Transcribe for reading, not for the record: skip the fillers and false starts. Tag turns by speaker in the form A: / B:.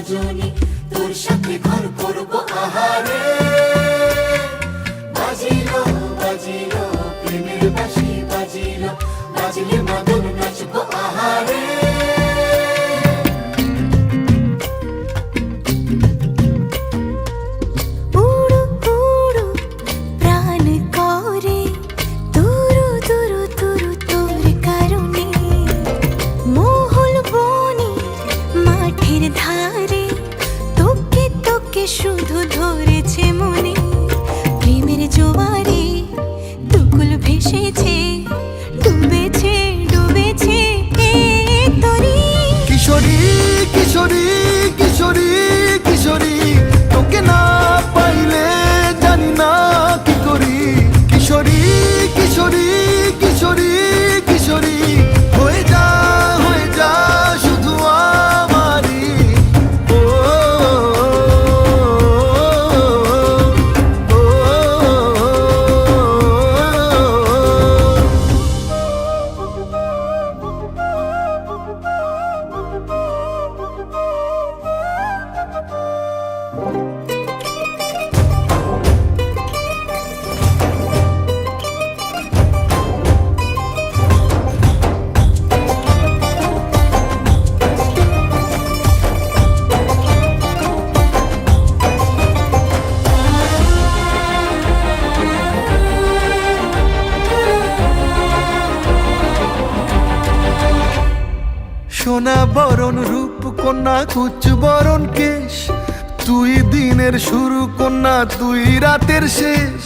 A: দুজনে তোর সাথে ঘর করবো আহারে। বাজিলো বাজিলো প্রেমের বাঁশি বাজিলো, বাজলে মদন নাচবো আহারে।
B: উড়ু উড়ু প্রাণ করে তুরু তুরু তুরু তোর কারণে, মহল বনে মাঠের ধারে তোকে তোকে শুধু ধরেছে মনে। প্রেমের জোয়ারে দুকুল ভেসেছে, ডুবেছে ডুবেছে এ তরি।
C: কিশোরী কিশোরী কিশোরী কিশোরী, তোকে না পাইলে জানি না কি করি। কিশোরী কিশোরী কিশোরী কিশোরী, হয়ে যা শুধু আমারই। ও, ও, ও, সোনা বরণ রূপ কন্যা কুচ বরণ কেশ, তুই দিনের শুরু কন্যা তুই রাতের শেষ।